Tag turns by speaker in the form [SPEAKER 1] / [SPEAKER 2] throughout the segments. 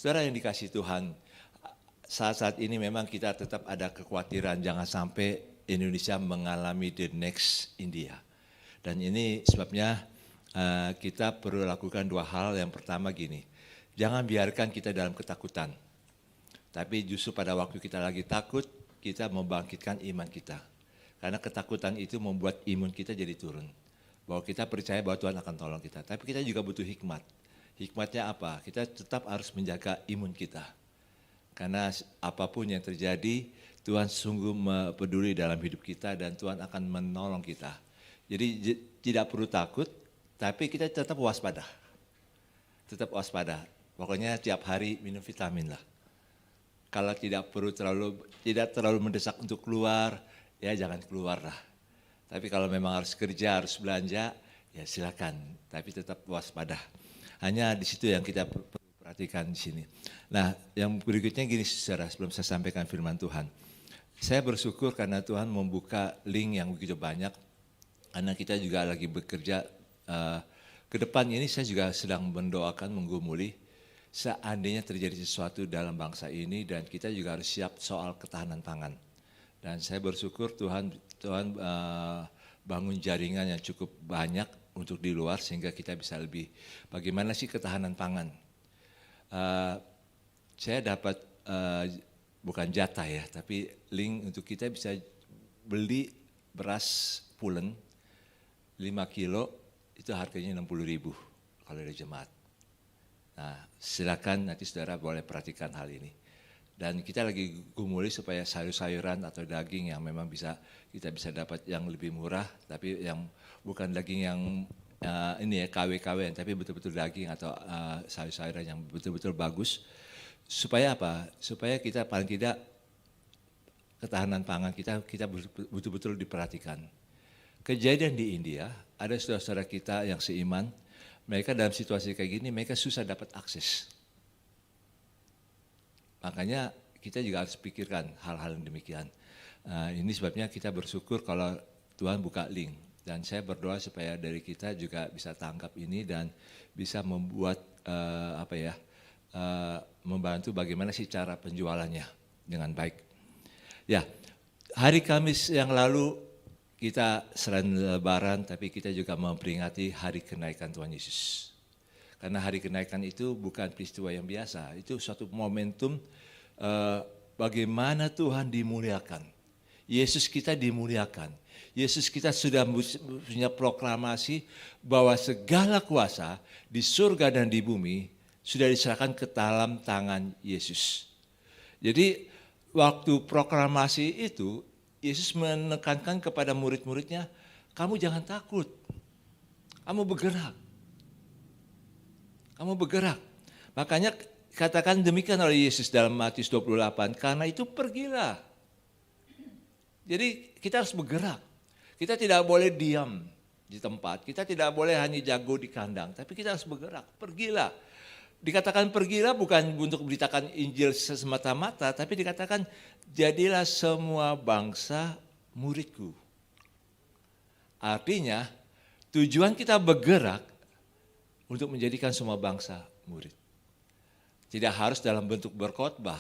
[SPEAKER 1] Saudara yang dikasihi Tuhan, saat-saat ini memang kita tetap ada kekhawatiran jangan sampai Indonesia mengalami the next India. Dan ini sebabnya kita perlu lakukan dua hal. Yang pertama gini, jangan biarkan kita dalam ketakutan. Tapi justru pada waktu kita lagi takut, kita membangkitkan iman kita. Karena ketakutan itu membuat imun kita jadi turun. Bahwa kita percaya bahwa Tuhan akan tolong kita. Tapi kita juga butuh hikmat. Hikmatnya apa? Kita tetap harus menjaga imun kita. Karena apapun yang terjadi, Tuhan sungguh peduli dalam hidup kita dan Tuhan akan menolong kita. Jadi tidak perlu takut, tapi kita tetap waspada. Tetap waspada. Pokoknya tiap hari minum vitamin lah. Kalau tidak terlalu mendesak untuk keluar, ya jangan keluar lah. Tapi kalau memang harus kerja, harus belanja, ya silakan. Tapi tetap waspada. Hanya di situ yang kita perlu perhatikan di sini. Nah, yang berikutnya gini saudara, sebelum saya sampaikan firman Tuhan. Saya bersyukur karena Tuhan membuka link yang begitu banyak. Karena kita juga lagi bekerja. Ke depan ini saya juga sedang mendoakan, menggumuli. Seandainya terjadi sesuatu dalam bangsa ini dan kita juga harus siap soal ketahanan pangan. Dan saya bersyukur Tuhan bangun jaringan yang cukup banyak untuk di luar sehingga kita bisa lebih. Bagaimana sih ketahanan pangan? Saya dapat bukan jatah ya, tapi link untuk kita bisa beli beras pulen 5 kilo itu harganya 60.000 kalau dari jemaat. Nah, silakan nanti saudara boleh perhatikan hal ini. Dan kita lagi gumuli supaya sayur-sayuran atau daging yang memang kita bisa dapat yang lebih murah, tapi yang bukan daging yang ini ya KW-KW, tapi betul-betul daging atau sayur-sayuran yang betul-betul bagus. Supaya apa? Supaya kita paling tidak ketahanan pangan kita betul-betul diperhatikan. Kejadian di India, ada saudara-saudara kita yang seiman, mereka dalam situasi kayak gini, mereka susah dapat akses. Makanya kita juga harus pikirkan hal-hal yang demikian. Ini sebabnya kita bersyukur kalau Tuhan buka link. Dan saya berdoa supaya dari kita juga bisa tangkap ini dan bisa membuat membantu bagaimana sih cara penjualannya dengan baik. Ya, hari Kamis yang lalu kita selain Lebaran, tapi kita juga memperingati hari kenaikan Tuhan Yesus. Karena hari kenaikan itu bukan peristiwa yang biasa, itu suatu momentum bagaimana Tuhan dimuliakan. Yesus kita dimuliakan. Yesus kita sudah punya proklamasi bahwa segala kuasa di surga dan di bumi sudah diserahkan ke dalam tangan Yesus. Jadi waktu proklamasi itu, Yesus menekankan kepada murid-muridnya, kamu jangan takut, kamu bergerak. Kamu bergerak. Makanya katakan demikian oleh Yesus dalam Matius 28, karena itu pergilah. Jadi kita harus bergerak. Kita tidak boleh diam di tempat, kita tidak boleh hanya jago di kandang, tapi kita harus bergerak, pergilah. Dikatakan pergilah bukan untuk beritakan Injil semata-mata, tapi dikatakan jadilah semua bangsa muridku. Artinya tujuan kita bergerak untuk menjadikan semua bangsa murid. Tidak harus dalam bentuk berkhotbah,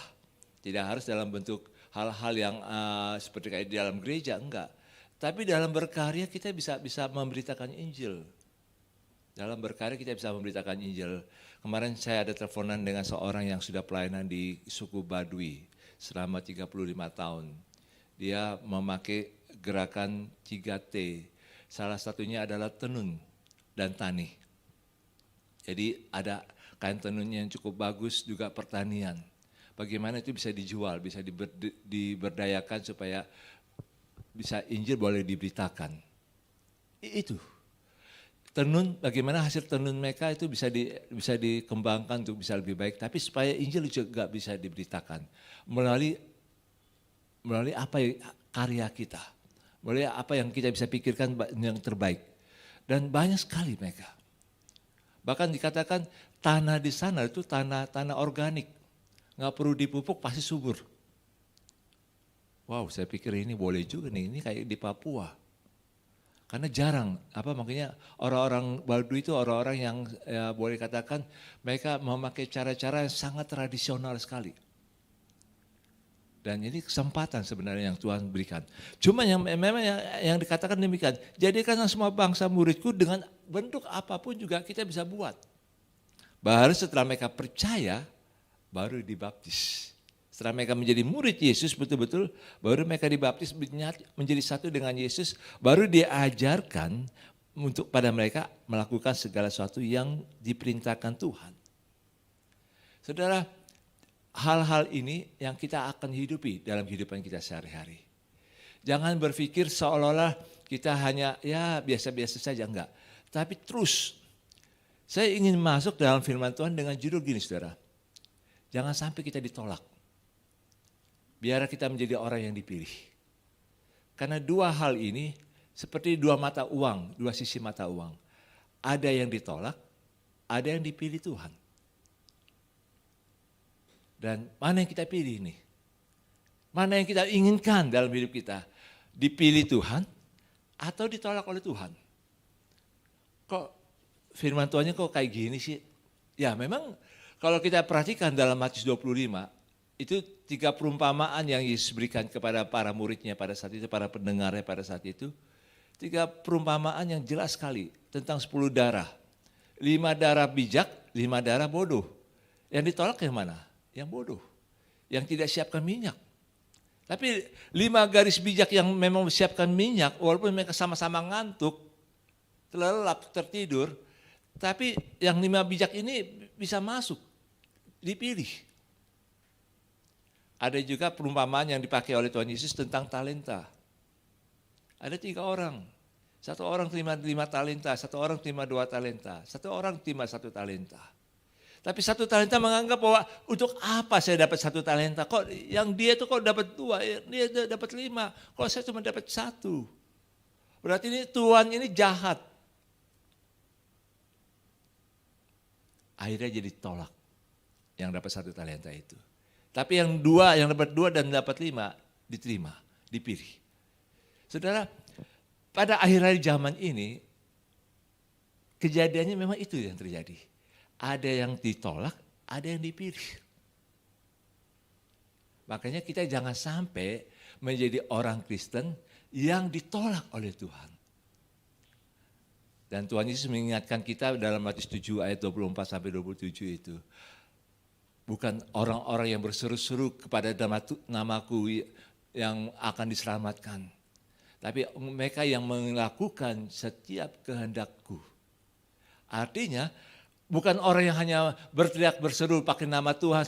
[SPEAKER 1] tidak harus dalam bentuk hal-hal yang seperti kayak di dalam gereja, enggak. Tapi dalam berkarya kita bisa memberitakan Injil. Dalam berkarya kita bisa memberitakan Injil. Kemarin saya ada teleponan dengan seorang yang sudah pelayanan di suku Baduy selama 35 tahun. Dia memakai gerakan 3T. Salah satunya adalah tenun dan tani. Jadi ada kain tenunnya yang cukup bagus, juga pertanian. Bagaimana itu bisa dijual, bisa diberdayakan supaya bisa Injil boleh diberitakan. Itu. Tenun, bagaimana hasil tenun mereka itu bisa dikembangkan untuk bisa lebih baik. Tapi supaya Injil juga bisa diberitakan. Melalui apa karya kita. Melalui apa yang kita bisa pikirkan yang terbaik. Dan banyak sekali mereka. Bahkan dikatakan tanah di sana itu tanah organik. Nggak perlu dipupuk, pasti subur. Wow, saya pikir ini boleh juga nih, ini kayak di Papua. Karena jarang, makanya orang-orang Baduy itu orang-orang yang boleh katakan mereka memakai cara-cara yang sangat tradisional sekali. Dan ini kesempatan sebenarnya yang Tuhan berikan. Cuma yang memang yang dikatakan demikian, jadikanlah semua bangsa muridku, dengan bentuk apapun juga kita bisa buat. Baru setelah mereka percaya, baru dibaptis. Setelah mereka menjadi murid Yesus betul-betul, baru mereka dibaptis menjadi satu dengan Yesus, baru diajarkan untuk pada mereka melakukan segala sesuatu yang diperintahkan Tuhan. Saudara, hal-hal ini yang kita akan hidupi dalam kehidupan kita sehari-hari. Jangan berpikir seolah-olah kita hanya biasa-biasa saja, enggak. Tapi terus, saya ingin masuk dalam firman Tuhan dengan judul gini, saudara. Jangan sampai kita ditolak. Biar kita menjadi orang yang dipilih. Karena dua hal ini seperti dua mata uang, dua sisi mata uang. Ada yang ditolak, ada yang dipilih Tuhan. Dan mana yang kita pilih ini? Mana yang kita inginkan dalam hidup kita? Dipilih Tuhan atau ditolak oleh Tuhan? Kok firman Tuhannya kok kayak gini sih? Ya memang kalau kita perhatikan dalam Matius 25, itu 3 perumpamaan yang Yesus berikan kepada para muridnya pada saat itu, para pendengarnya pada saat itu. 3 perumpamaan yang jelas sekali tentang 10 darah. 5 darah bijak, 5 darah bodoh. Yang ditolak yang mana? Yang bodoh. Yang tidak siapkan minyak. Tapi 5 garis bijak yang memang siapkan minyak, walaupun mereka sama-sama ngantuk, terlelap, tertidur, tapi yang 5 bijak ini bisa masuk, dipilih. Ada juga perumpamaan yang dipakai oleh Tuhan Yesus tentang talenta. Ada 3 orang. 1 orang terima 5 talenta, 1 orang terima 2 talenta, 1 orang terima 1 talenta. Tapi 1 talenta menganggap bahwa untuk apa saya dapat 1 talenta? Kok yang dia itu kok dapat 2, dia dapat 5. Kok saya cuma dapat 1? Berarti ini Tuhan ini jahat. Akhirnya jadi tolak yang dapat 1 talenta itu. Tapi yang dapat 2 dan dapat 5 diterima, dipilih. Saudara, pada akhir-akhir zaman ini kejadiannya memang itu yang terjadi. Ada yang ditolak, ada yang dipilih. Makanya kita jangan sampai menjadi orang Kristen yang ditolak oleh Tuhan. Dan Tuhan Yesus mengingatkan kita dalam Matius 7 ayat 24 sampai 27 itu. Bukan orang-orang yang berseru-seru kepada namaku yang akan diselamatkan. Tapi mereka yang melakukan setiap kehendakku. Artinya bukan orang yang hanya berteriak berseru pakai nama Tuhan,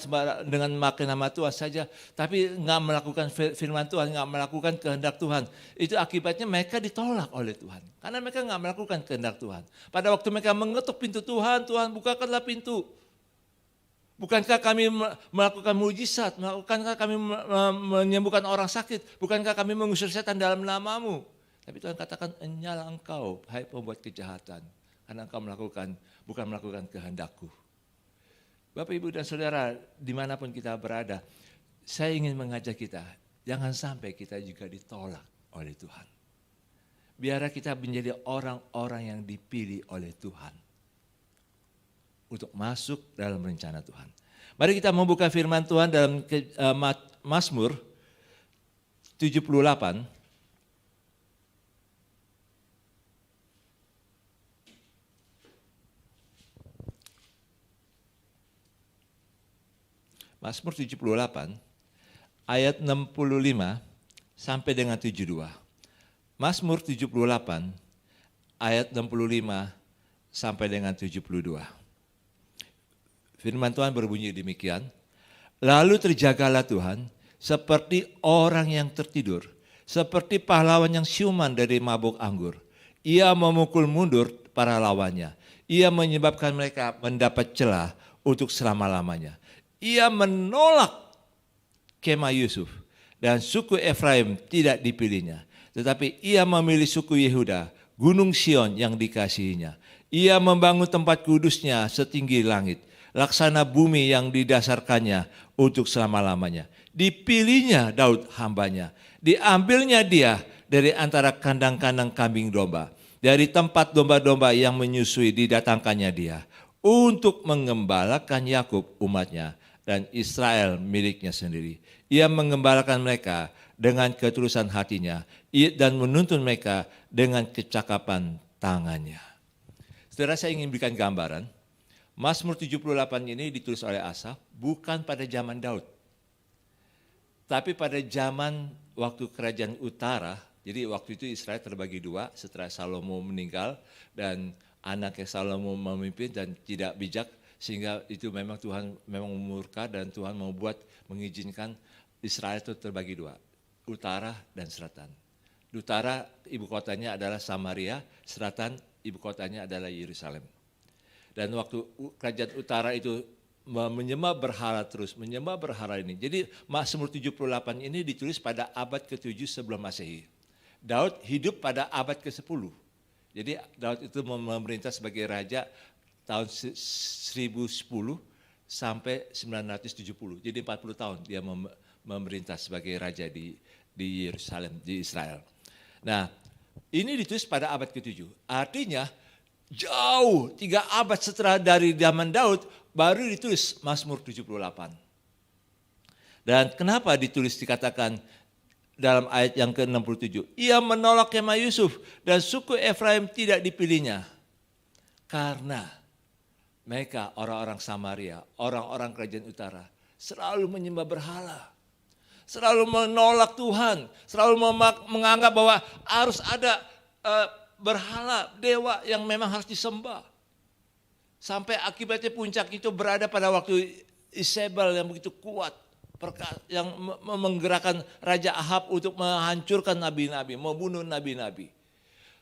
[SPEAKER 1] dengan memakai nama Tuhan saja. Tapi nggak melakukan firman Tuhan, nggak melakukan kehendak Tuhan. Itu akibatnya mereka ditolak oleh Tuhan. Karena mereka nggak melakukan kehendak Tuhan. Pada waktu mereka mengetuk pintu Tuhan, Tuhan bukakanlah pintu. Bukankah kami melakukan mujizat? Bukankah kami menyembuhkan orang sakit? Bukankah kami mengusir setan dalam namamu? Tapi Tuhan katakan, enyalah engkau, hai pembuat kejahatan. Karena engkau bukan melakukan kehendakku. Bapak, Ibu, dan Saudara, dimanapun kita berada, saya ingin mengajak kita, jangan sampai kita juga ditolak oleh Tuhan. Biarlah kita menjadi orang-orang yang dipilih oleh Tuhan untuk masuk dalam rencana Tuhan. Mari kita membuka firman Tuhan dalam Mazmur 78. Mazmur 78 ayat 65 sampai dengan 72. Mazmur 78 ayat 65 sampai dengan 72. Firman Tuhan berbunyi demikian, lalu terjagalah Tuhan seperti orang yang tertidur, seperti pahlawan yang siuman dari mabuk anggur. Ia memukul mundur para lawannya, ia menyebabkan mereka mendapat celah untuk selama-lamanya. Ia menolak kemah Yusuf dan suku Efraim tidak dipilihnya. Tetapi ia memilih suku Yehuda, gunung Sion yang dikasihinya. Ia membangun tempat kudusnya setinggi langit. Laksana bumi yang didasarkannya untuk selama-lamanya. Dipilihnya Daud hambanya, diambilnya dia dari antara kandang-kandang kambing domba. Dari tempat domba-domba yang menyusui didatangkannya dia untuk mengembalakan Yakub umatnya dan Israel miliknya sendiri. Ia mengembalakan mereka dengan ketulusan hatinya dan menuntun mereka dengan kecakapan tangannya. Saudara, saya ingin berikan gambaran. Mazmur 78 ini ditulis oleh Asaf bukan pada zaman Daud. Tapi pada zaman waktu kerajaan utara, jadi waktu itu Israel terbagi dua setelah Salomo meninggal dan anaknya Salomo memimpin dan tidak bijak, sehingga itu memang Tuhan memang murka dan Tuhan mau mengizinkan Israel itu terbagi dua, utara dan selatan. Di utara ibu kotanya adalah Samaria, selatan ibu kotanya adalah Yerusalem. Dan waktu kerajaan utara itu menyembah berhala ini. Jadi Mazmur 78 ini ditulis pada abad ke-7 sebelum Masehi. Daud hidup pada abad ke-10. Jadi Daud itu memerintah sebagai raja tahun 1010 sampai 970. Jadi 40 tahun dia memerintah sebagai raja di Yerusalem, di Israel. Nah, ini ditulis pada abad ke-7. Artinya jauh 3 abad setelah dari zaman Daud baru ditulis Mazmur 78. Dan kenapa dikatakan dalam ayat yang ke-67? Ia menolak kemah Yusuf dan suku Efraim tidak dipilihnya. Karena mereka orang-orang Samaria, orang-orang kerajaan utara selalu menyembah berhala. Selalu menolak Tuhan, selalu menganggap bahwa harus ada berhala, dewa yang memang harus disembah. Sampai akibatnya puncak itu berada pada waktu Isabel yang begitu kuat, yang menggerakkan Raja Ahab untuk menghancurkan nabi-nabi, membunuh nabi-nabi.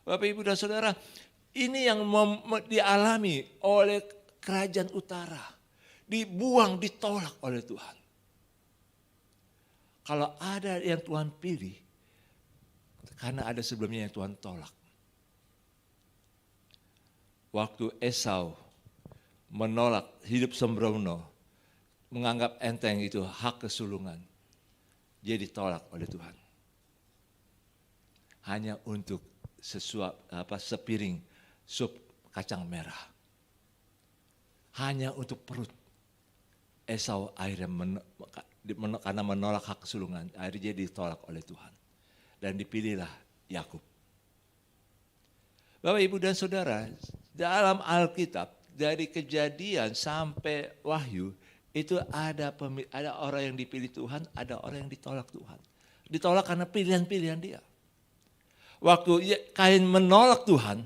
[SPEAKER 1] Bapak, Ibu, dan Saudara, ini yang dialami oleh kerajaan utara. Dibuang, ditolak oleh Tuhan. Kalau ada yang Tuhan pilih, karena ada sebelumnya yang Tuhan tolak. Waktu Esau menolak hidup sembrono, menganggap enteng itu hak kesulungan, dia ditolak oleh Tuhan. Hanya untuk sepiring sup kacang merah. Hanya untuk perut. Esau akhirnya karena menolak hak kesulungan, akhirnya dia ditolak oleh Tuhan. Dan dipilihlah Yakub. Bapak, Ibu, dan Saudara, dalam Alkitab dari Kejadian sampai Wahyu itu ada orang yang dipilih Tuhan, ada orang yang ditolak Tuhan. Ditolak karena pilihan-pilihan dia. Waktu Kain menolak Tuhan,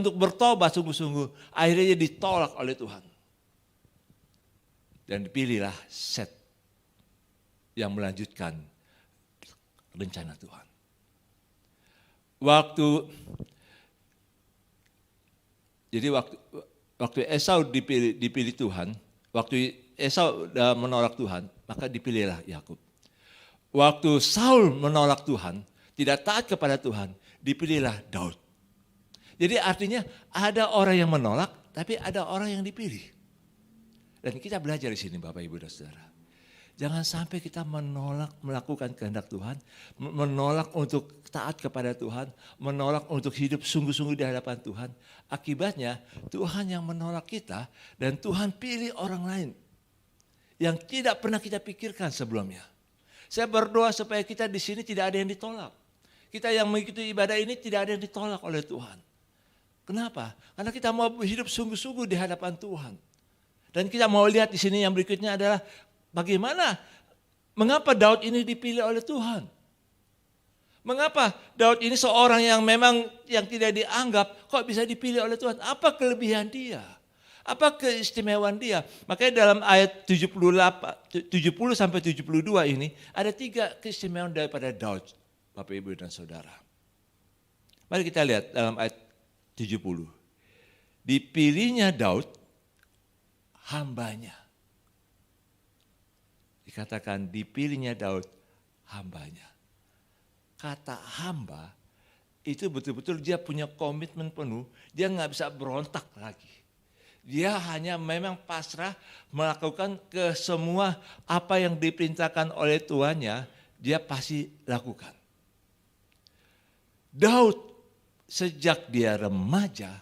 [SPEAKER 1] untuk bertobat sungguh-sungguh, akhirnya dia ditolak oleh Tuhan. Dan dipilihlah Set yang melanjutkan rencana Tuhan. Waktu Esau dipilih Tuhan, waktu Esau menolak Tuhan, maka dipilihlah Yakub. Waktu Saul menolak Tuhan, tidak taat kepada Tuhan, dipilihlah Daud. Jadi artinya ada orang yang menolak, tapi ada orang yang dipilih. Dan kita belajar di sini, Bapak, Ibu, dan Saudara. Jangan sampai kita menolak melakukan kehendak Tuhan, menolak untuk taat kepada Tuhan, menolak untuk hidup sungguh-sungguh di hadapan Tuhan. Akibatnya Tuhan yang menolak kita dan Tuhan pilih orang lain yang tidak pernah kita pikirkan sebelumnya. Saya berdoa supaya kita di sini tidak ada yang ditolak. Kita yang mengikuti ibadah ini tidak ada yang ditolak oleh Tuhan. Kenapa? Karena kita mau hidup sungguh-sungguh di hadapan Tuhan. Dan kita mau lihat di sini yang berikutnya adalah mengapa Daud ini dipilih oleh Tuhan? Mengapa Daud ini seorang yang memang yang tidak dianggap kok bisa dipilih oleh Tuhan? Apa kelebihan dia? Apa keistimewaan dia? Makanya dalam ayat 70 sampai 72 ini ada 3 keistimewaan daripada Daud, Bapak, Ibu, dan Saudara. Mari kita lihat dalam ayat 70. Dipilihnya Daud hambanya. Dikatakan dipilihnya Daud hambanya. Kata hamba itu betul-betul dia punya komitmen penuh, dia nggak bisa berontak lagi. Dia hanya memang pasrah melakukan ke semua apa yang diperintahkan oleh tuannya, dia pasti lakukan. Daud sejak dia remaja,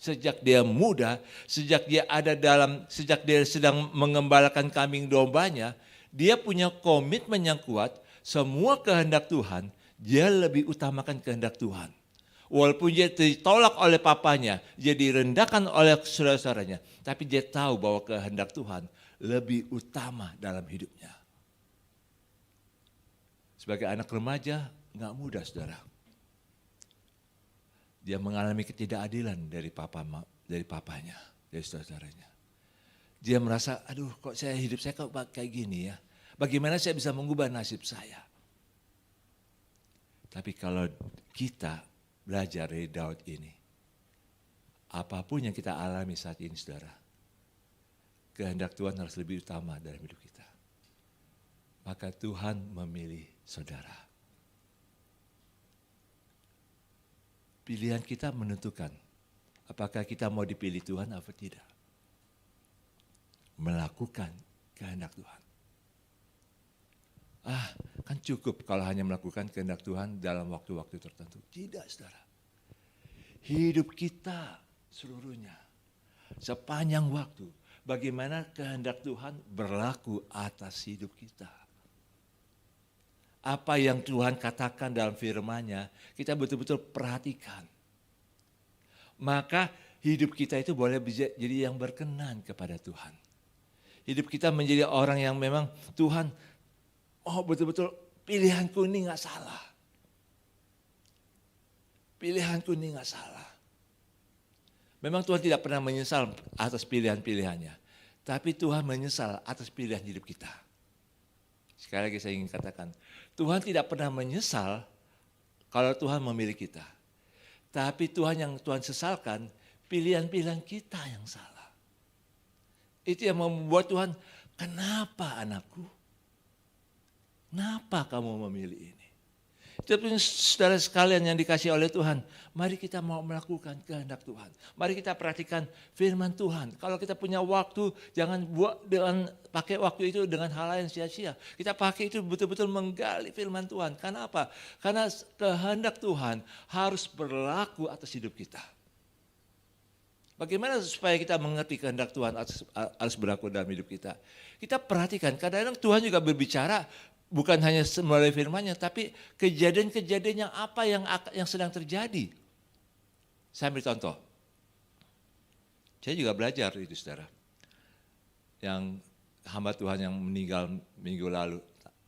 [SPEAKER 1] sejak dia muda, sejak dia sedang mengembalakan kambing dombanya, dia punya komitmen yang kuat, semua kehendak Tuhan, dia lebih utamakan kehendak Tuhan. Walaupun dia ditolak oleh papanya, dia direndahkan oleh saudara-saudaranya, tapi dia tahu bahwa kehendak Tuhan lebih utama dalam hidupnya. Sebagai anak remaja, nggak mudah saudara. Dia mengalami ketidakadilan dari papanya, dari saudara-saudaranya. Dia merasa, aduh kok hidup saya kok kayak gini ya. Bagaimana saya bisa mengubah nasib saya? Tapi kalau kita belajar dari Daud ini, apapun yang kita alami saat ini saudara, kehendak Tuhan harus lebih utama dalam hidup kita. Maka Tuhan memilih saudara. Pilihan kita menentukan apakah kita mau dipilih Tuhan atau tidak. Melakukan kehendak Tuhan. Kan cukup kalau hanya melakukan kehendak Tuhan dalam waktu-waktu tertentu. Tidak saudara. Hidup kita seluruhnya, sepanjang waktu, bagaimana kehendak Tuhan berlaku atas hidup kita. Apa yang Tuhan katakan dalam firman-Nya, kita betul-betul perhatikan. Maka hidup kita itu boleh jadi yang berkenan kepada Tuhan. Hidup kita menjadi orang yang memang Tuhan, betul-betul pilihanku ini gak salah. Pilihanku ini gak salah. Memang Tuhan tidak pernah menyesal atas pilihan-pilihannya. Tapi Tuhan menyesal atas pilihan hidup kita. Sekali lagi saya ingin katakan, Tuhan tidak pernah menyesal kalau Tuhan memilih kita. Tapi yang Tuhan sesalkan, pilihan-pilihan kita yang salah. Itu yang membuat Tuhan, kenapa anakku? Kenapa kamu memilih ini? Tapi saudara sekalian yang dikasih oleh Tuhan, mari kita mau melakukan kehendak Tuhan. Mari kita perhatikan firman Tuhan. Kalau kita punya waktu, jangan pakai waktu itu dengan hal yang sia-sia. Kita pakai itu betul-betul menggali firman Tuhan. Karena apa? Karena kehendak Tuhan harus berlaku atas hidup kita. Bagaimana supaya kita mengerti kehendak Tuhan harus berlaku dalam hidup kita? Kita perhatikan, kadang-kadang Tuhan juga berbicara bukan hanya melalui firman-Nya, tapi kejadian-kejadian yang sedang terjadi. Saya ambil contoh. Saya juga belajar itu saudara. Yang hamba Tuhan yang meninggal minggu lalu,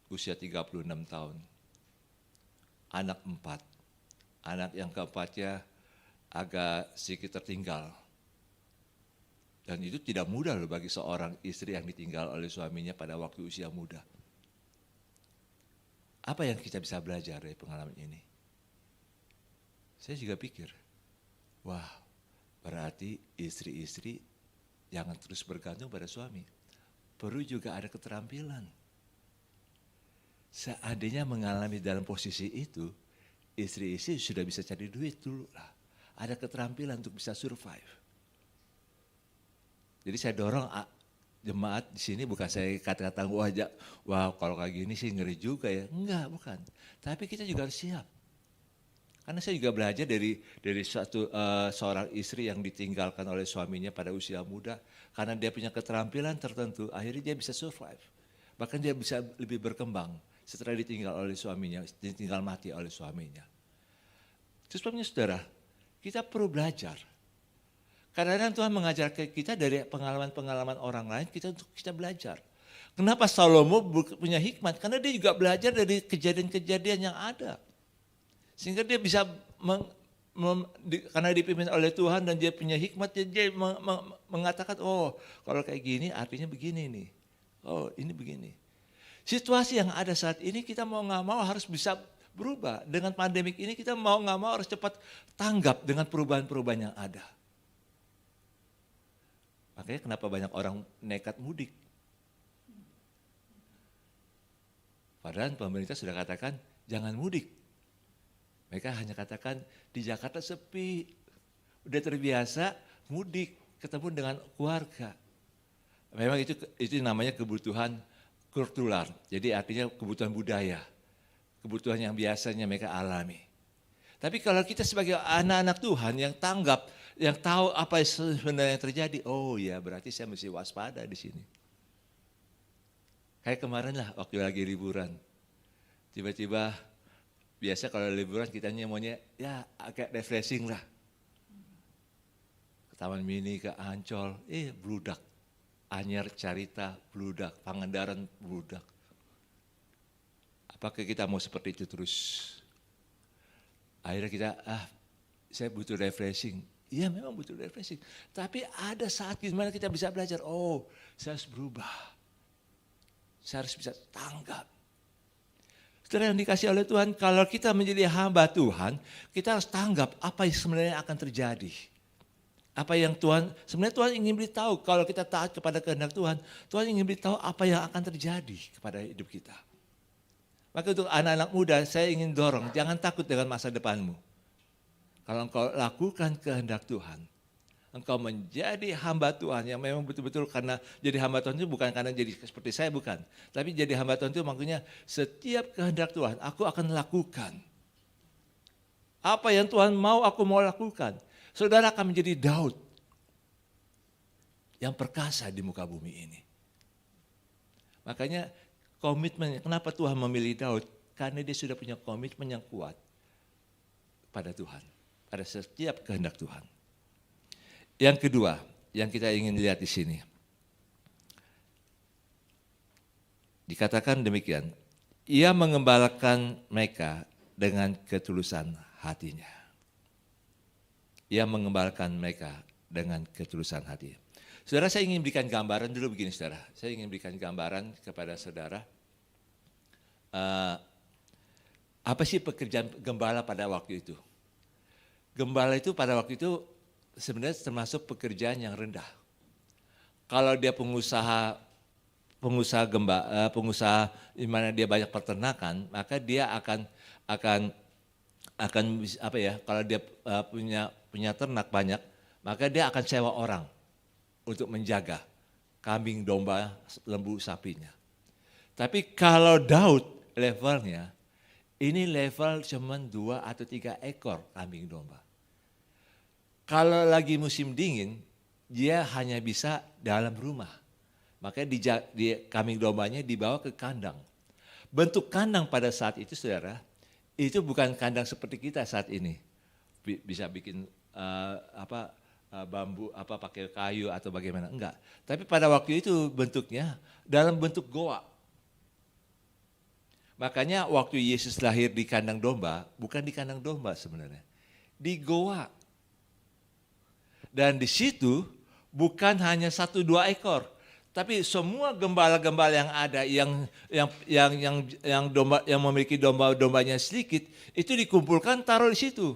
[SPEAKER 1] usia 36 tahun. Anak 4. Anak yang keempatnya agak sedikit tertinggal. Dan itu tidak mudah loh bagi seorang istri yang ditinggal oleh suaminya pada waktu usia muda. Apa yang kita bisa belajar dari pengalaman ini? Saya juga pikir, wah berarti istri-istri jangan terus bergantung pada suami. Perlu juga ada keterampilan. Seandainya mengalami dalam posisi itu, istri-istri sudah bisa cari duit dulu lah. Ada keterampilan untuk bisa survive. Jadi saya dorong jemaat di sini bukan saya kata-kata wah kalau kayak gini sih ngeri juga ya. Enggak, bukan. Tapi kita juga harus siap. Karena saya juga belajar dari seorang istri yang ditinggalkan oleh suaminya pada usia muda. Karena dia punya keterampilan tertentu, akhirnya dia bisa survive. Bahkan dia bisa lebih berkembang setelah ditinggal oleh suaminya, ditinggal mati oleh suaminya. Itu sebabnya saudara, kita perlu belajar. Kadang-kadang Tuhan mengajar kita dari pengalaman-pengalaman orang lain, untuk kita belajar. Kenapa Salomo punya hikmat? Karena dia juga belajar dari kejadian-kejadian yang ada. Sehingga dia bisa, karena dipimpin oleh Tuhan dan dia punya hikmat, dia mengatakan, kalau kayak gini artinya begini nih. Oh ini begini. Situasi yang ada saat ini kita mau gak mau harus bisa berubah. Dengan pandemik ini kita mau gak mau harus cepat tanggap dengan perubahan-perubahan yang ada. Makanya kenapa banyak orang nekat mudik. Padahal pemerintah sudah katakan jangan mudik. Mereka hanya katakan di Jakarta sepi. Udah terbiasa mudik, ketemu dengan keluarga. Memang itu namanya kebutuhan kultural. Jadi artinya kebutuhan budaya. Kebutuhan yang biasanya mereka alami. Tapi kalau kita sebagai anak-anak Tuhan yang tanggap, yang tahu apa yang sebenarnya terjadi, oh ya berarti saya mesti waspada di sini. Kayak kemarin lah waktu lagi liburan, tiba-tiba biasa kalau liburan kita maunya ya agak refreshing lah. Ke Taman Mini, ke Ancol, bludak. Anyar, Carita, bludak. Pangandaran, bludak. Apakah kita mau seperti itu terus? Akhirnya kita, saya butuh refreshing. Iya memang butuh refreshing. Tapi ada saat gimana kita bisa belajar, oh saya harus berubah. Saya harus bisa tanggap. Saudara yang dikasih oleh Tuhan, kalau kita menjadi hamba Tuhan, kita harus tanggap apa yang sebenarnya akan terjadi. Apa yang sebenarnya Tuhan ingin beritahu, kalau kita taat kepada kehendak Tuhan, Tuhan ingin beritahu apa yang akan terjadi kepada hidup kita. Maka untuk anak-anak muda, saya ingin dorong, jangan takut dengan masa depanmu. Kalau engkau lakukan kehendak Tuhan, engkau menjadi hamba Tuhan yang memang betul-betul karena jadi hamba Tuhan itu bukan karena jadi seperti saya, bukan. Tapi jadi hamba Tuhan itu maksudnya setiap kehendak Tuhan, aku akan lakukan. Apa yang Tuhan mau, aku mau lakukan. Saudara akan menjadi Daud yang perkasa di muka bumi ini. Makanya komitmen, kenapa Tuhan memilih Daud? Karena dia sudah punya komitmen yang kuat pada Tuhan, pada setiap kehendak Tuhan. Yang kedua, yang kita ingin lihat di sini. Dikatakan demikian, ia mengembalakan mereka dengan ketulusan hatinya. Ia mengembalakan mereka dengan ketulusan hati. Saudara, saya ingin berikan gambaran dulu begini, saudara. Saya ingin berikan gambaran kepada saudara. Apa sih pekerjaan gembala pada waktu itu? Gembala itu pada waktu itu sebenarnya termasuk pekerjaan yang rendah. Kalau dia pengusaha di mana dia banyak peternakan, maka dia akan apa ya? Kalau dia punya ternak banyak, maka dia akan sewa orang untuk menjaga kambing, domba, lembu, sapinya. Tapi kalau Daud levelnya, ini level cuma 2 atau 3 ekor kambing domba. Kalau lagi musim dingin, dia hanya bisa dalam rumah. Makanya kambing dombanya dibawa ke kandang. Bentuk kandang pada saat itu, saudara, itu bukan kandang seperti kita saat ini. Bisa bikin bambu, pakai kayu atau bagaimana, enggak. Tapi pada waktu itu bentuknya dalam bentuk goa. Makanya waktu Yesus lahir di kandang domba, bukan di kandang domba sebenarnya, di goa. Dan di situ bukan hanya 1-2 ekor, tapi semua gembala-gembala yang ada yang domba yang memiliki domba-dombanya sedikit itu dikumpulkan taruh di situ.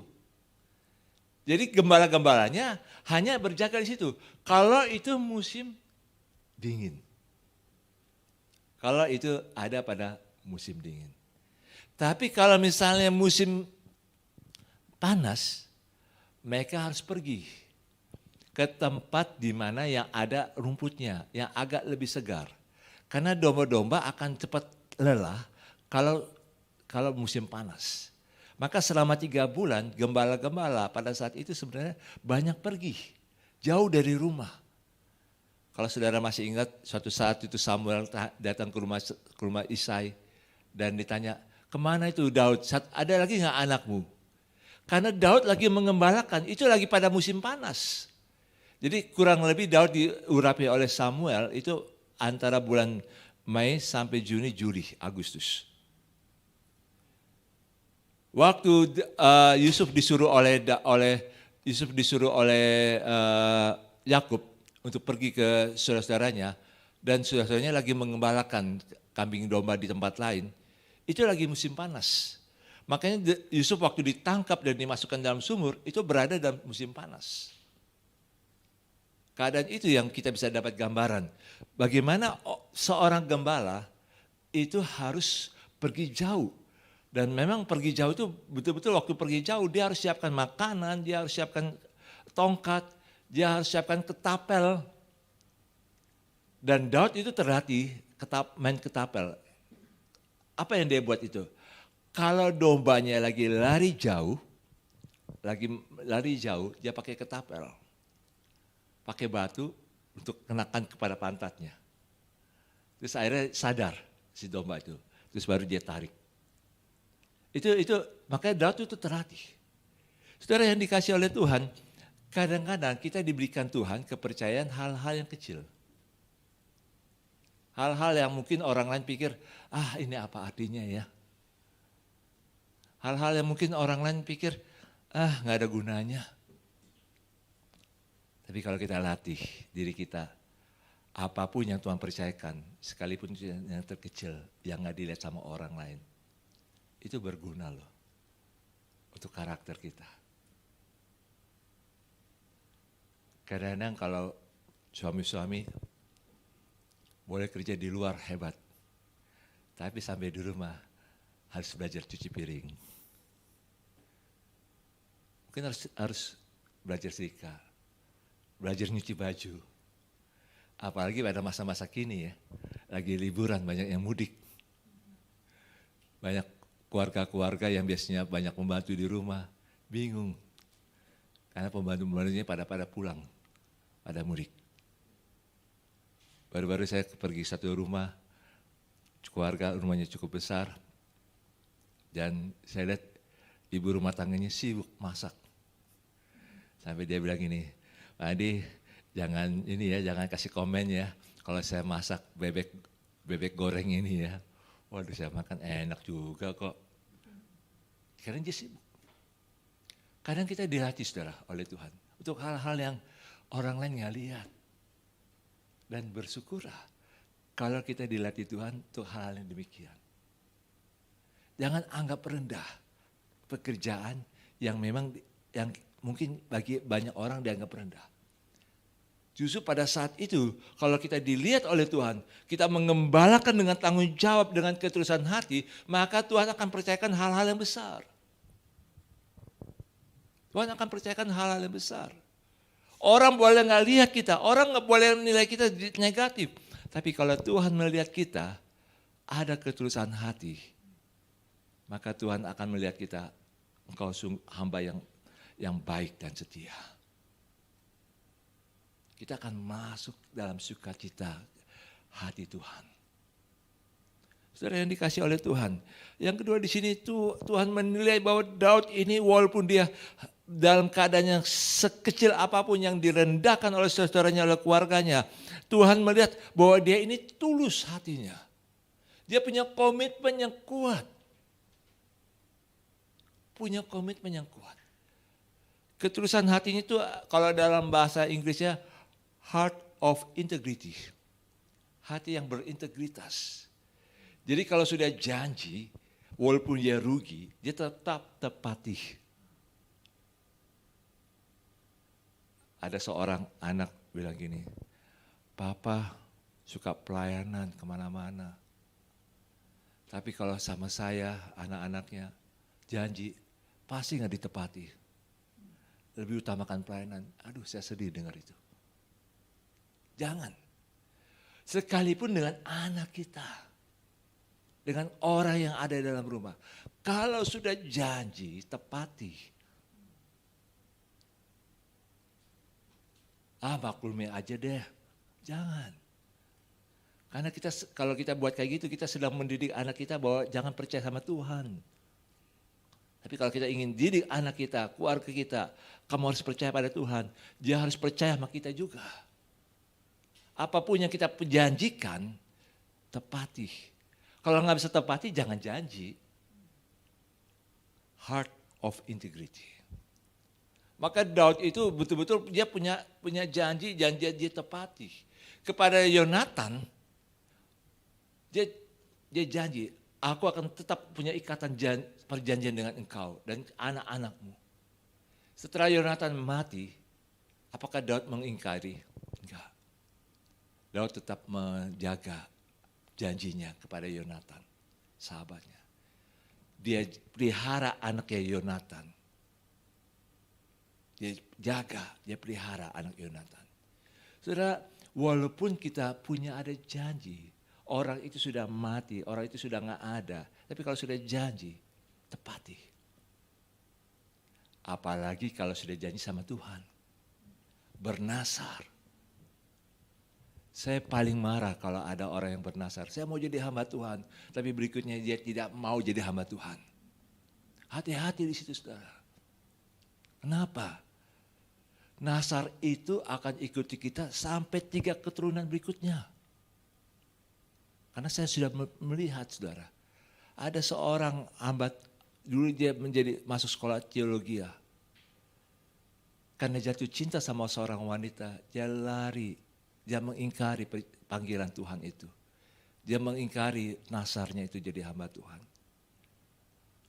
[SPEAKER 1] Jadi gembala-gembalanya hanya berjaga di situ. Kalau itu musim dingin. Kalau itu ada pada musim dingin. Tapi kalau misalnya musim panas, mereka harus pergi ke tempat di mana yang ada rumputnya, yang agak lebih segar. Karena domba-domba akan cepat lelah kalau musim panas. Maka selama 3 bulan gembala-gembala pada saat itu sebenarnya banyak pergi, jauh dari rumah. Kalau saudara masih ingat suatu saat itu Samuel datang ke rumah Isai dan ditanya, kemana itu Daud, ada lagi nggak anakmu? Karena Daud lagi mengembalakan, itu lagi pada musim panas. Jadi kurang lebih Daud diurapi oleh Samuel itu antara bulan Mei sampai Juni, Juli, Agustus. Waktu Yusuf disuruh oleh Yakub untuk pergi ke saudara-saudaranya dan saudara-saudaranya lagi mengembalakan kambing domba di tempat lain, itu lagi musim panas. Makanya Yusuf waktu ditangkap dan dimasukkan dalam sumur itu berada dalam musim panas. Keadaan itu yang kita bisa dapat gambaran. Bagaimana seorang gembala itu harus pergi jauh. Dan memang pergi jauh itu betul-betul waktu pergi jauh dia harus siapkan makanan, dia harus siapkan tongkat, dia harus siapkan ketapel. Dan Daud itu terlatih main ketapel. Apa yang dia buat itu? Kalau dombanya lagi lari jauh, lagi lari jauh, dia pakai ketapel. Pakai batu untuk kenakan kepada pantatnya. Terus akhirnya sadar si domba itu. Terus baru dia tarik. Itu makanya Daud itu terlatih. Saudara yang dikasih oleh Tuhan, kadang-kadang kita diberikan Tuhan kepercayaan hal-hal yang kecil. Hal-hal yang mungkin orang lain pikir, ini apa artinya ya. Hal-hal yang mungkin orang lain pikir, nggak ada gunanya. Tapi kalau kita latih diri kita, apapun yang Tuhan percayakan, sekalipun yang terkecil, yang nggak dilihat sama orang lain, itu berguna loh untuk karakter kita. Kadang-kadang kalau suami-suami boleh kerja di luar hebat, tapi sampai di rumah harus belajar cuci piring. Mungkin harus belajar setrika, belajar nyuci baju. Apalagi pada masa-masa kini ya, lagi liburan banyak yang mudik. Banyak keluarga-keluarga yang biasanya banyak membantu di rumah, bingung. Karena pembantu-pembantunya pada pulang, pada mudik. Baru-baru saya pergi satu rumah, keluarga rumahnya cukup besar. Dan saya lihat ibu rumah tangganya sibuk masak. Sampai dia bilang gini, Pak Adi, jangan kasih komen ya kalau saya masak bebek goreng ini ya. Waduh, saya makan enak juga kok. Karena dia sibuk. Kadang kita dilatih saudara oleh Tuhan untuk hal-hal yang orang lain nggak lihat. Dan bersyukurlah kalau kita dilatih Tuhan untuk hal-hal yang demikian. Jangan anggap rendah pekerjaan yang memang yang mungkin bagi banyak orang dianggap rendah. Justru pada saat itu, kalau kita dilihat oleh Tuhan, kita mengembalakan dengan tanggung jawab, dengan ketulusan hati, maka Tuhan akan percayakan hal-hal yang besar. Tuhan akan percayakan hal-hal yang besar. Orang boleh nggak lihat kita, orang nggak boleh menilai kita negatif. Tapi kalau Tuhan melihat kita, ada ketulusan hati, maka Tuhan akan melihat kita, engkau hamba yang baik dan setia. Kita akan masuk dalam sukacita hati Tuhan. Saudara yang dikasih oleh Tuhan. Yang kedua di sini Tuhan menilai bahwa Daud ini walaupun dia dalam keadaan yang sekecil apapun yang direndahkan oleh saudaranya, oleh keluarganya, Tuhan melihat bahwa dia ini tulus hatinya. Dia punya komitmen yang kuat. Punya komitmen yang kuat. Ketulusan hatinya itu kalau dalam bahasa Inggrisnya heart of integrity. Hati yang berintegritas. Jadi kalau sudah janji, walaupun dia rugi, dia tetap tepati. Ada seorang anak bilang gini, Papa suka pelayanan kemana-mana. Tapi kalau sama saya, anak-anaknya, janji pasti nggak ditepati. Lebih utamakan pelayanan. Aduh, saya sedih dengar itu. Jangan. Sekalipun dengan anak kita. Dengan orang yang ada dalam rumah. Kalau sudah janji, tepati. Maklumi aja deh. Jangan. Karena kalau kita buat kayak gitu, kita sedang mendidik anak kita bahwa jangan percaya sama Tuhan. Tapi kalau kita ingin didik anak kita, keluarga kita, kamu harus percaya pada Tuhan. Dia harus percaya sama kita juga. Apapun yang kita janjikan, tepati. Kalau nggak bisa tepati, jangan janji. Heart of integrity. Maka Daud itu betul-betul dia punya janji dia tepati. Kepada Yonatan, dia janji, aku akan tetap punya ikatan perjanjian dengan engkau dan anak-anakmu. Setelah Yonatan mati, apakah Daud mengingkari? Enggak. Daud tetap menjaga janjinya kepada Yonatan, sahabatnya. Dia pelihara anaknya Yonatan. Dia jaga, dia pelihara anak Yonatan. Saudara, walaupun kita punya ada janji, orang itu sudah mati, orang itu sudah nggak ada. Tapi kalau sudah janji, tepati. Apalagi kalau sudah janji sama Tuhan. Bernasar. Saya paling marah kalau ada orang yang bernasar. Saya mau jadi hamba Tuhan, tapi berikutnya dia tidak mau jadi hamba Tuhan. Hati-hati di situ, saudara. Kenapa? Nasar itu akan ikuti kita sampai 3 keturunan berikutnya. Karena saya sudah melihat, saudara. Ada seorang hamba, dulu dia masuk sekolah teologi. Karena jatuh cinta sama seorang wanita, dia lari. Dia mengingkari panggilan Tuhan itu. Dia mengingkari nasarnya itu jadi hamba Tuhan.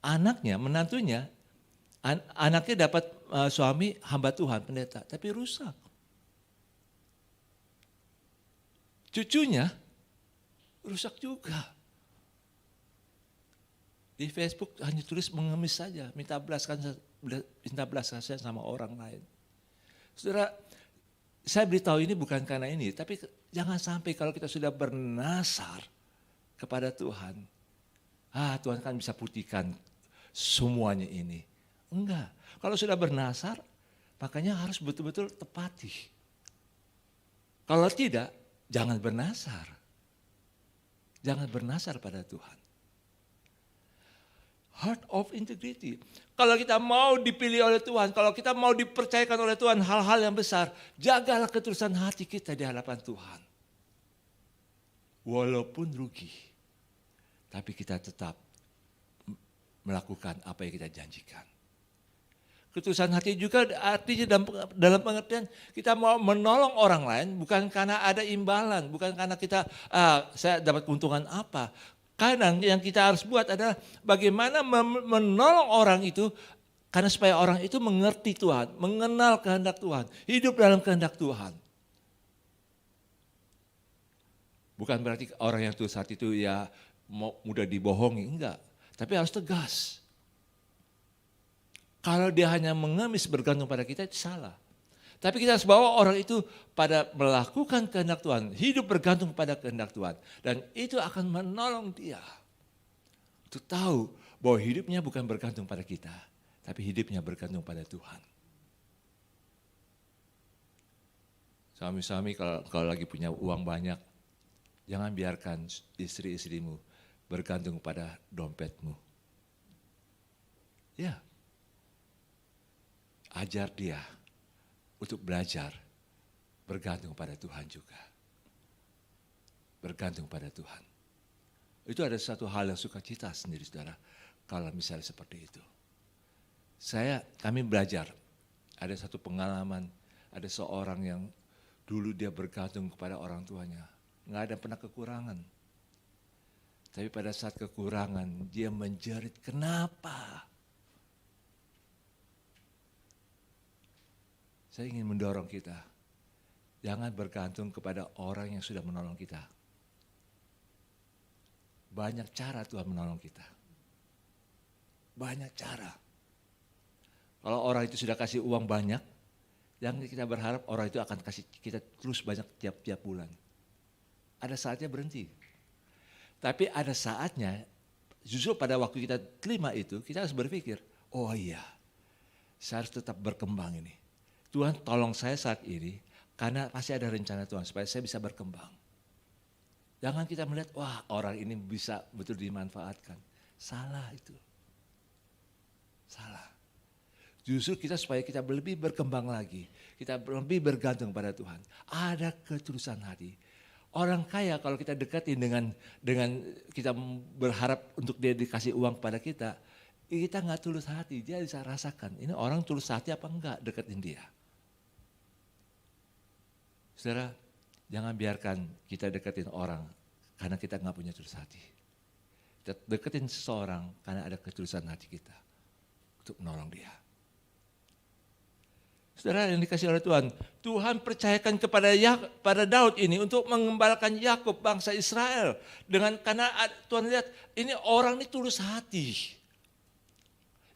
[SPEAKER 1] Anaknya, menantunya, anaknya dapat suami hamba Tuhan, pendeta, tapi rusak. Cucunya rusak juga. Di Facebook hanya tulis mengemis saja, minta belas kasihan sama orang lain. Saudara, saya beritahu ini bukan karena ini, tapi jangan sampai kalau kita sudah bernasar kepada Tuhan, Tuhan kan bisa putihkan semuanya ini. Enggak, kalau sudah bernasar, makanya harus betul-betul tepati. Kalau tidak, jangan bernasar. Jangan bernasar pada Tuhan. Heart of integrity. Kalau kita mau dipilih oleh Tuhan, kalau kita mau dipercayakan oleh Tuhan hal-hal yang besar, jagalah ketulusan hati kita di hadapan Tuhan. Walaupun rugi, tapi kita tetap melakukan apa yang kita janjikan. Ketulusan hati juga artinya dalam pengertian kita mau menolong orang lain bukan karena ada imbalan, bukan karena kita saya dapat keuntungan apa. Kadang yang kita harus buat adalah bagaimana menolong orang itu karena supaya orang itu mengerti Tuhan, mengenal kehendak Tuhan, hidup dalam kehendak Tuhan. Bukan berarti orang yang tulus hati itu ya mudah dibohongi, enggak. Tapi harus tegas. Kalau dia hanya mengemis bergantung pada kita itu salah. Tapi kita harus bawa orang itu pada melakukan kehendak Tuhan. Hidup bergantung pada kehendak Tuhan. Dan itu akan menolong dia. Untuk tahu bahwa hidupnya bukan bergantung pada kita. Tapi hidupnya bergantung pada Tuhan. Suami-suami kalau lagi punya uang banyak. Jangan biarkan istri-istrimu bergantung pada dompetmu. Ya. Ajar dia. Untuk belajar bergantung pada Tuhan juga. Bergantung pada Tuhan. Itu ada satu hal yang sukacita sendiri saudara. Kalau misalnya seperti itu. Kami belajar. Ada satu pengalaman. Ada seorang yang dulu dia bergantung kepada orang tuanya. Nggak ada pernah kekurangan. Tapi pada saat kekurangan dia menjerit, kenapa? Saya ingin mendorong kita, jangan bergantung kepada orang yang sudah menolong kita. Banyak cara Tuhan menolong kita. Banyak cara. Kalau orang itu sudah kasih uang banyak, jangan kita berharap orang itu akan kasih kita terus banyak tiap-tiap bulan. Ada saatnya berhenti. Tapi ada saatnya, justru pada waktu kita terima itu, kita harus berpikir, oh iya, saya harus tetap berkembang ini. Tuhan tolong saya saat ini karena pasti ada rencana Tuhan supaya saya bisa berkembang. Jangan kita melihat, wah orang ini bisa betul dimanfaatkan. Salah itu. Salah. Justru kita supaya kita lebih berkembang lagi. Kita lebih bergantung pada Tuhan. Ada ketulusan hati. Orang kaya kalau kita dekatin dengan kita berharap untuk dia dikasih uang pada kita nggak tulus hati. Dia bisa rasakan, ini orang tulus hati apa enggak deketin dia. Saudara, jangan biarkan kita deketin orang karena kita nggak punya tulus hati. Kita deketin seseorang karena ada ketulusan hati kita untuk menolong dia. Saudara yang dikasih oleh Tuhan, Tuhan percayakan kepada Daud ini untuk mengembalakan Yakub bangsa Israel karena Tuhan lihat ini orang ini tulus hati.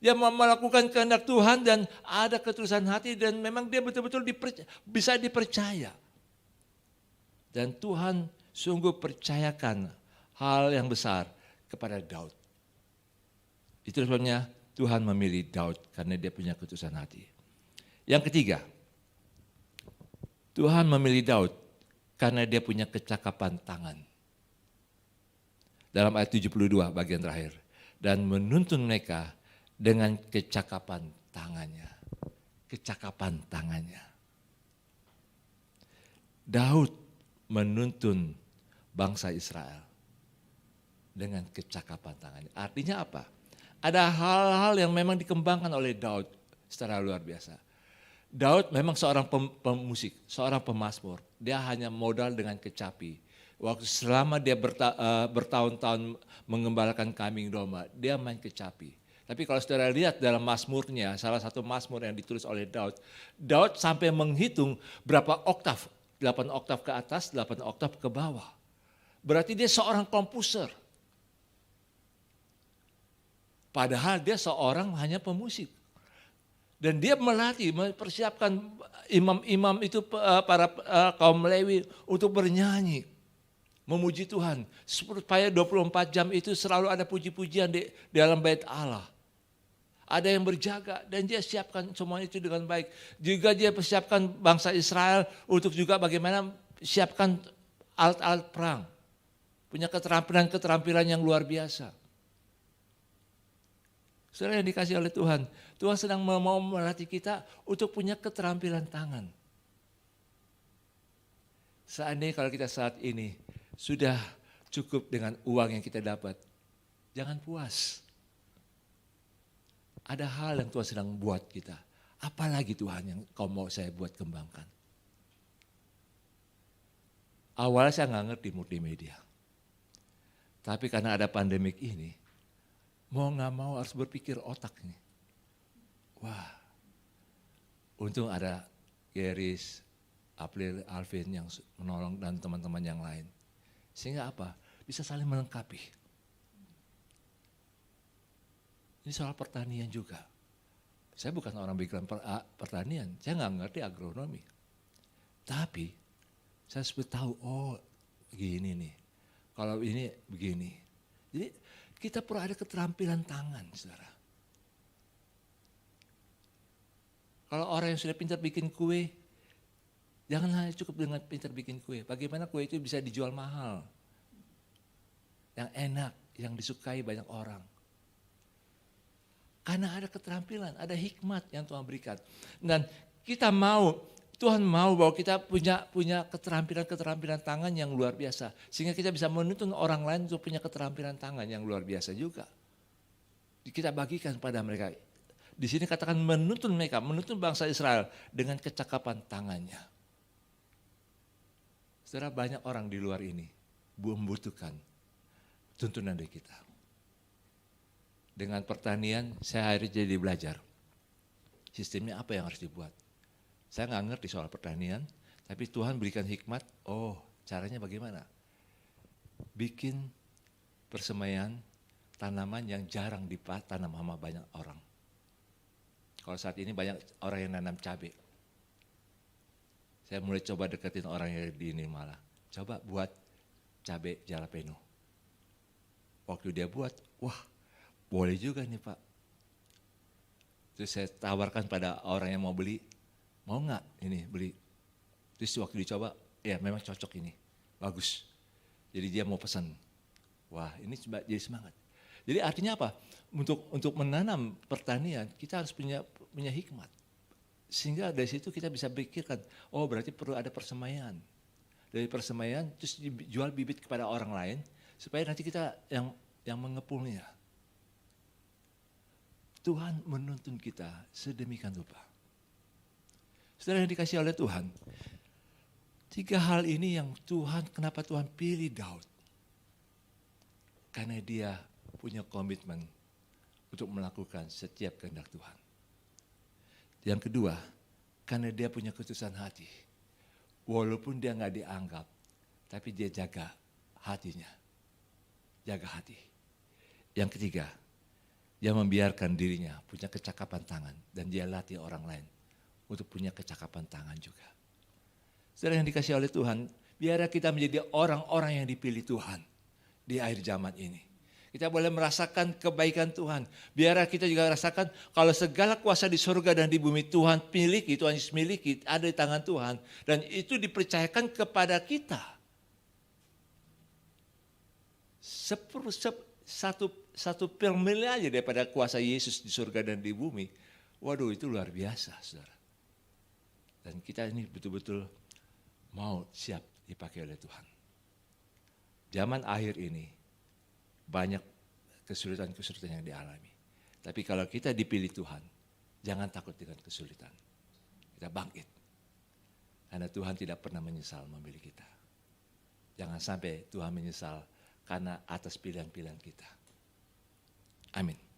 [SPEAKER 1] Dia melakukan kehendak Tuhan dan ada ketulusan hati dan memang dia betul-betul bisa dipercaya. Dan Tuhan sungguh percayakan hal yang besar kepada Daud. Itu sebabnya Tuhan memilih Daud karena dia punya keputusan hati. Yang ketiga, Tuhan memilih Daud karena dia punya kecakapan tangan. Dalam ayat 72 bagian terakhir. Dan menuntun mereka dengan kecakapan tangannya. Kecakapan tangannya. Daud menuntun bangsa Israel dengan kecakapan tangannya. Artinya apa? Ada hal-hal yang memang dikembangkan oleh Daud secara luar biasa. Daud memang seorang pemusik, seorang pemazmur. Dia hanya modal dengan kecapi. Waktu selama dia bertahun-tahun mengembalakan kambing domba, dia main kecapi. Tapi kalau saudara lihat dalam mazmurnya, salah satu mazmur yang ditulis oleh Daud, Daud sampai menghitung berapa oktav, 8 oktav ke atas, 8 oktav ke bawah. Berarti dia seorang komposer. Padahal dia seorang hanya pemusik. Dan dia melatih, mempersiapkan imam-imam itu, para kaum Lewi untuk bernyanyi, memuji Tuhan. Supaya 24 jam itu selalu ada puji-pujian di dalam bait Allah. Ada yang berjaga dan dia siapkan semua itu dengan baik. Juga dia persiapkan bangsa Israel untuk juga bagaimana siapkan alat-alat perang. Punya keterampilan-keterampilan yang luar biasa. Saudara yang dikasih oleh Tuhan, Tuhan sedang mau melatih kita untuk punya keterampilan tangan. Seandainya kalau kita saat ini sudah cukup dengan uang yang kita dapat, jangan puas. Ada hal yang Tuhan sedang buat kita. Apalagi Tuhan yang kau mau saya buat kembangkan. Awalnya saya nggak ngerti multimedia. Tapi karena ada pandemik ini, mau nggak mau harus berpikir otak nih. Wah, untung ada Geris, April, Alvin yang menolong dan teman-teman yang lain. Sehingga apa? Bisa saling melengkapi. Ini soal pertanian juga. Saya bukan orang background pertanian, saya nggak ngerti agronomi. Tapi saya sudah tahu, oh gini nih, kalau ini begini. Jadi kita perlu ada keterampilan tangan, saudara. Kalau orang yang sudah pintar bikin kue, jangan hanya cukup dengan pintar bikin kue. Bagaimana kue itu bisa dijual mahal, yang enak, yang disukai banyak orang. Karena ada keterampilan, ada hikmat yang Tuhan berikan. Dan kita Tuhan mau bahwa kita punya keterampilan tangan yang luar biasa. Sehingga kita bisa menuntun orang lain untuk punya keterampilan tangan yang luar biasa juga. Kita bagikan pada mereka. Di sini katakan menuntun mereka, menuntun bangsa Israel dengan kecakapan tangannya. Saudara, banyak orang di luar ini membutuhkan tuntunan dari kita. Dengan pertanian, saya hari jadi belajar. Sistemnya apa yang harus dibuat? Saya nggak ngerti soal pertanian, tapi Tuhan berikan hikmat, oh caranya bagaimana? Bikin persemaian tanaman yang jarang ditanam sama banyak orang. Kalau saat ini banyak orang yang nanam cabai. Saya mulai coba deketin orang yang di ini malah. Coba buat cabai jalapeno. Waktu dia buat, wah boleh juga nih Pak. Terus saya tawarkan pada orang yang mau beli, mau nggak ini beli? Terus waktu dicoba, ya memang cocok ini, bagus. Jadi dia mau pesan. Wah ini jadi semangat. Jadi artinya apa? Untuk menanam pertanian kita harus punya hikmat. Sehingga dari situ kita bisa pikirkan, oh berarti perlu ada persemaian. Dari persemaian terus dijual bibit kepada orang lain supaya nanti kita yang mengepulnya. Tuhan menuntun kita sedemikian rupa. Saudara yang dikasih oleh Tuhan, 3 hal ini yang kenapa Tuhan pilih Daud? Karena dia punya komitmen untuk melakukan setiap kehendak Tuhan. Yang kedua, karena dia punya keputusan hati. Walaupun dia nggak dianggap, tapi dia jaga hatinya. Jaga hati. Yang ketiga, dia membiarkan dirinya punya kecakapan tangan dan dia latih orang lain untuk punya kecakapan tangan juga. Saudara yang dikasih oleh Tuhan, biarlah kita menjadi orang-orang yang dipilih Tuhan di akhir zaman ini. Kita boleh merasakan kebaikan Tuhan. Biar kita juga rasakan kalau segala kuasa di surga dan di bumi Tuhan miliki, Tuhan Yesus miliki, ada di tangan Tuhan. Dan itu dipercayakan kepada kita. Satu per mil aja daripada kuasa Yesus di surga dan di bumi. Waduh, itu luar biasa, saudara. Dan kita ini betul-betul mau siap dipakai oleh Tuhan. Zaman akhir ini banyak kesulitan-kesulitan yang dialami. Tapi kalau kita dipilih Tuhan, jangan takut dengan kesulitan. Kita bangkit. Karena Tuhan tidak pernah menyesal memilih kita. Jangan sampai Tuhan menyesal karena atas pilihan-pilihan kita. Amin.